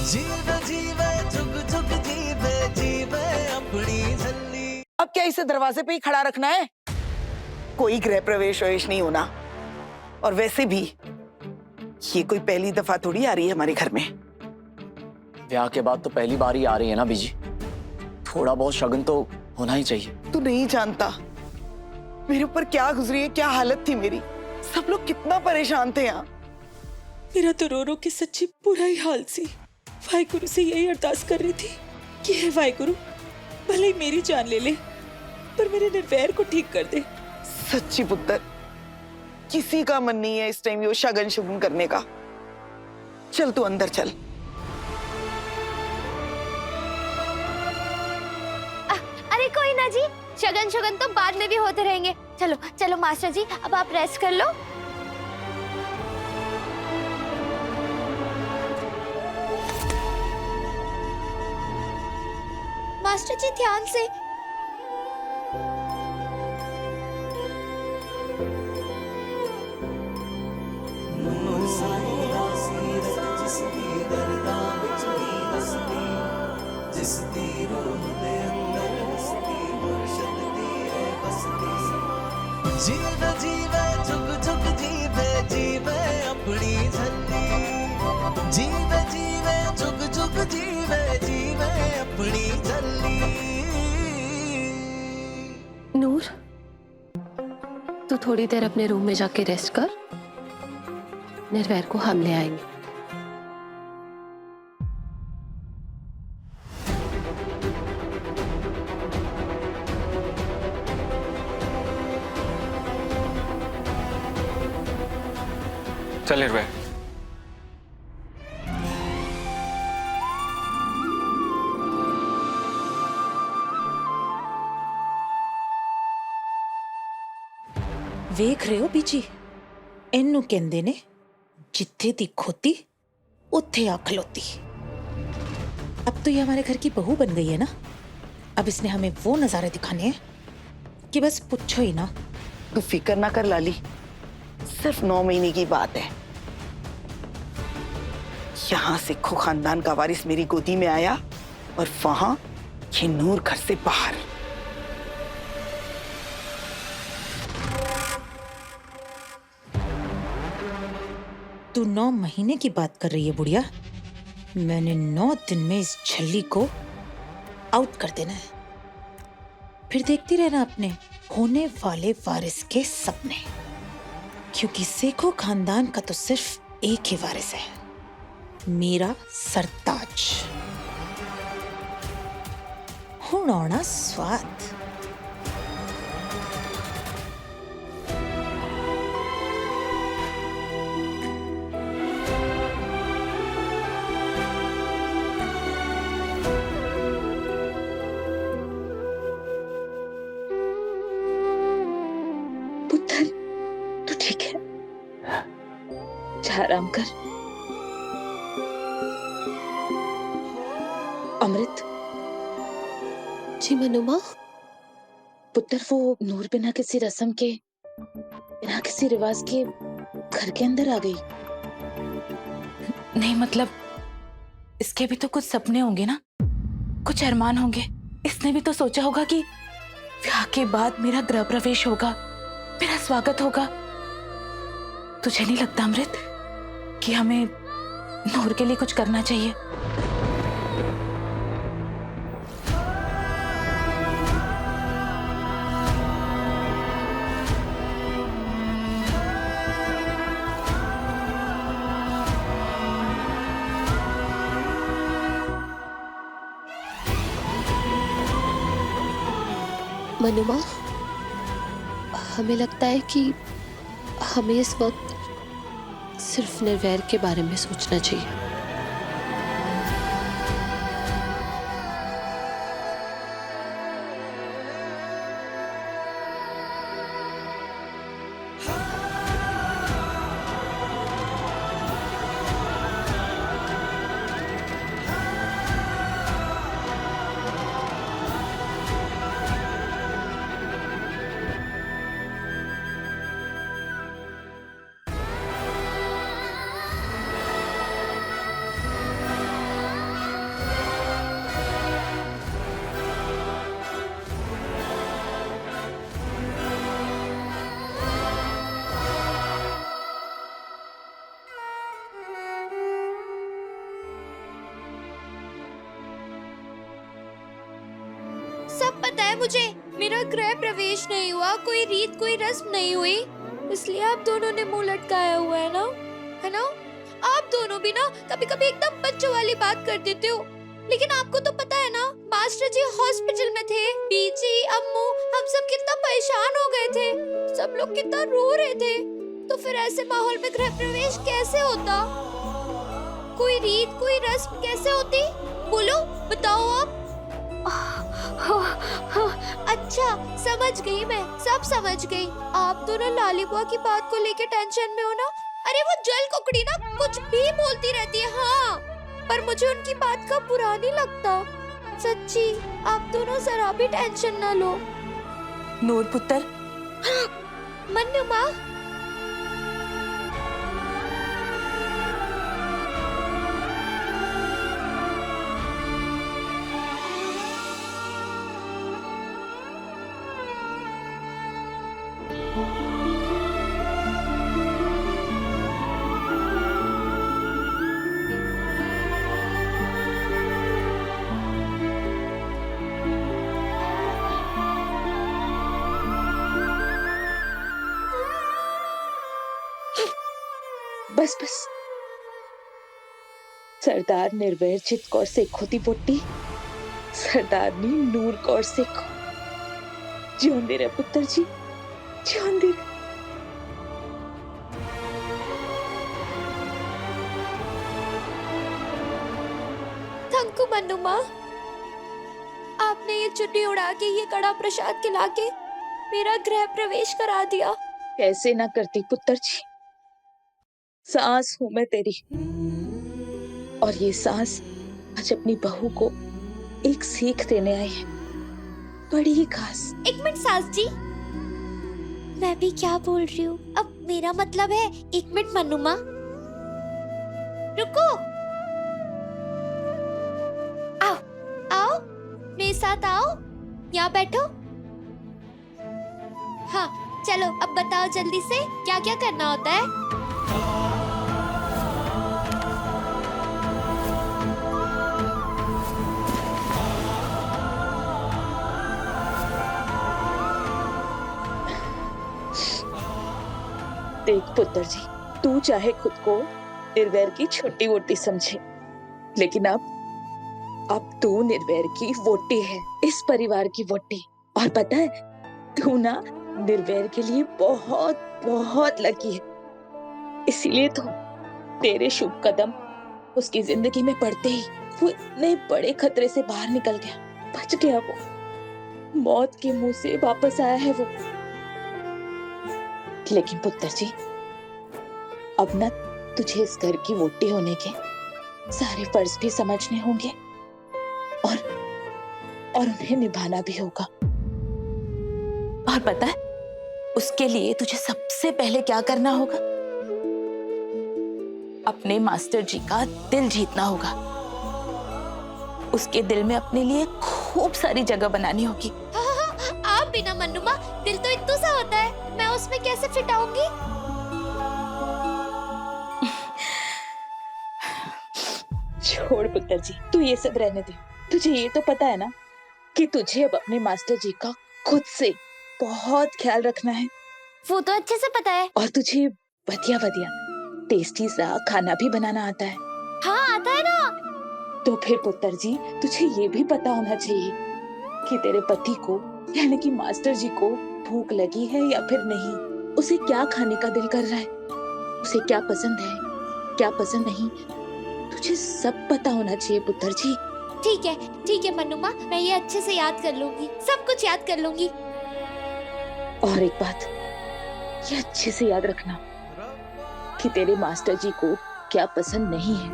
जीवे जीवे जुग जुग जीवे जीवे अपनी झल्ली। अब क्या इसे दरवाजे पे ही खड़ा रखना है? कोई गृह प्रवेश ववेश नहीं होना। और वैसे भी ये कोई पहली दफा थोड़ी आ रही है हमारे घर में। ब्याह के बाद तो पहली बार ही आ रही है ना बीजी, थोड़ा बहुत शगन तो होना ही चाहिए। तू नहीं जानता मेरे ऊपर क्या गुजरी है, क्या हालत थी मेरी। सब लोग कितना परेशान थे यहाँ। मेरा तो रो रो के सच्ची बुरा ही हाल सी। वाहिगुरु से यही अरदास कर रही थी कि हे वाहिगुरु, भले ही मेरी जान ले ले पर मेरे निर्वैर को ठीक कर दे। सच्ची पुत्र, किसी का मन नहीं है इस टाइम ये शगन शुगन करने का। चल तू अंदर चल। अरे कोई ना जी, शगन शगन तो बाद में भी होते रहेंगे। चलो चलो मास्टर जी, अब आप रेस्ट कर लो। मास्टर जी ध्यान से। जीवे जीवे जुग जुग जीवे जीवे अपनी झल्ली। जीवे जीवे जुग जुग जीवे जीवे अपनी झल्ली। नूर, तू थोड़ी देर अपने रूम में जाके रेस्ट कर, निर्वैर को हम ले आएंगे। चल निर्भय। ਵੇਖ ਰਹੇ ਹੋ ਬੀਜੀ, ਇਹਨੂੰ ਕਹਿੰਦੇ ਨੇ जिथे दी खोती उथे आ खलोती। अब तो ये हमारे घर की बहू बन गई है ना। अब इसने हमें वो नजारे दिखाने हैं कि बस पूछो ही ना। तू फिक्र ना कर लाली, सिर्फ 9 महीने की बात है। यहाँ सिखो खानदान का वारिस मेरी गोदी में आया और वहां ये नूर घर से बाहर। तू 9 महीने की बात कर रही है बुढ़िया। मैंने 9 दिन में इस झल्ली को आउट कर देना है। फिर देखती रहना अपने होने वाले वारिस के सपने, क्योंकि सेखो खानदान का तो सिर्फ एक ही वारिस है, मेरा सरताज। हुण आउणा स्वाद। पुत्र, तू ठीक है? जा आराम कर। अमृत। जी मनुमा। पुत्र, वो नूर बिना किसी रस्म के, बिना किसी रिवाज के घर के अंदर आ गई। नहीं मतलब इसके भी तो कुछ सपने होंगे ना, कुछ अरमान होंगे। इसने भी तो सोचा होगा कि ब्याह के बाद मेरा गृह प्रवेश होगा, मेरा स्वागत होगा। तुझे नहीं लगता अमृत कि हमें नूर के लिए कुछ करना चाहिए? मनुमा, हमें लगता है कि हमें इस वक्त सिर्फ निर्वैर के बारे में सोचना चाहिए। पता है मुझे, मेरा गृह प्रवेश नहीं हुआ, कोई रीत कोई रस्म नहीं हुई, इसलिए आप दोनों ने मुंह लटकाया हुआ है ना? आप दोनों भी ना कभी कभी एकदम बच्चों वाली बात कर देते हो, लेकिन आपको तो पता है ना, मास्टर जी हॉस्पिटल में थे, बीजी अम्मू हम सब कितना परेशान हो गए थे, सब लोग कितना रो रहे थे, तो फिर ऐसे माहौल में गृह प्रवेश कैसे होता? कोई रीत कोई रस्म कैसे होती? बोलो, बताओ आप। अच्छा, समझ गई, मैं सब समझ गई। आप दोनों लाली बुआ की बात को लेके टेंशन में हो ना? अरे वो जल कुकड़ी ना कुछ भी बोलती रहती है, हाँ, पर मुझे उनकी बात का बुरा नहीं लगता। सच्ची, आप दोनों जरा भी टेंशन ना लो। नूर पुत्र, मन्नू माँ, बस बस। सरदार निर्वैर चित कौर से खोती पोटी, सरदारनी नूर कौर से जिਉਂਦੇ रहे पुत्र जी, जिਉਂਦੇ रहे। थैंक यू मन्नू माँ, आपने ये चुन्नी उड़ा के ये कड़ा प्रसाद खिला के मेरा गृह प्रवेश करा दिया। कैसे ना करती पुत्र जी, सांस हूं मैं तेरी, और ये सांस आज अपनी बहू को एक सीख देने आई है, बड़ी ही खास। एक मिनट सास जी, मैं भी क्या बोल रही हूँ? अब मेरा मतलब है, एक मिनट मन्नू माँ, रुको, आओ आओ मेरे साथ आओ, यहाँ बैठो। हाँ चलो, अब बताओ जल्दी से क्या क्या करना होता है? देख पुत्र जी, तू चाहे खुद को निर्वैर की छोटी वोटी समझे, लेकिन अब तू निर्वैर की वोटी है, इस परिवार की वोटी। और पता है, तू ना निर्वैर के लिए बहुत बहुत लकी है, इसीलिए तो तेरे शुभ कदम उसकी जिंदगी में पड़ते ही वो इतने बड़े खतरे से बाहर निकल गया, बच गया, वो मौत के मुंह से वापस आया है वो। लेकिन पुत्र जी, अब ना तुझे इस घर की वोटी होने के सारे फर्ज भी समझने होंगे और उन्हें निभाना भी होगा। और पता है, उसके लिए तुझे सबसे पहले क्या करना होगा? अपने मास्टर जी का दिल जीतना होगा, उसके दिल में अपने लिए खूब सारी जगह बनानी होगी। आप बिना मन्नू माँ, दिल तो इतना सा होता है, मैं उसमें कैसे फिट आऊंगी? छोड़ पुत्र जी, तू ये सब रहने दे। तुझे ये तो पता है ना कि तुझे अब अपने मास्टर जी का खुद से बहुत ख्याल रखना है। वो तो अच्छे से पता है। और तुझे बढ़िया बढ़िया टेस्टी सा खाना भी बनाना आता है। हाँ आता है ना। तो फिर पुत्र जी, तुझे ये भी पता होना चाहिए कि तेरे पति को यानी कि मास्टर जी को भूख लगी है या फिर नहीं, उसे क्या खाने का दिल कर रहा है, उसे क्या पसंद है क्या पसंद नहीं, तुझे सब पता होना चाहिए पुत्र जी। ठीक है मन्नू माँ, मैं ये अच्छे से याद कर लूंगी, सब कुछ याद कर लूंगी। और एक बात ये अच्छे से याद रखना कि तेरे मास्टर जी को क्या पसंद नहीं है,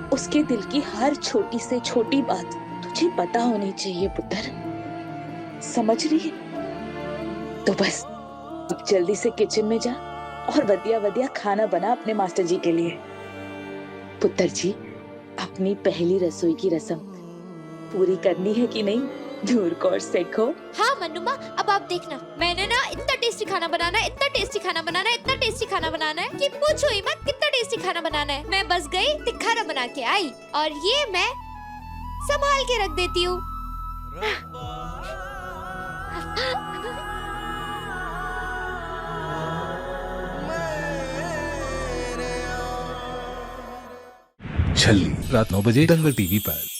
उसके दिल की हर छोटी से छोटी बात तुझे पता होनी चाहिए पुत्र, समझ रही है? तो बस जल्दी से किचन में जा और बढ़िया बढ़िया खाना बना अपने मास्टर जी के लिए। पुत्र जी, अपनी पहली रसोई की रस्म पूरी करनी है कि नहीं? दूर कौर सीखो। हाँ मन्नू माँ, अब आप देखना, मैंने ना इतना टेस्टी खाना बनाना है, इतना टेस्टी खाना बनाना है, इतना टेस्टी खाना बनाना है कि पूछो ही मत कितना टेस्टी खाना बनाना है। मैं बस गई, खाना बना के आई और ये मैं संभाल के रख देती हूँ। छल्ली रात 9 बजे दंगल टीवी पर।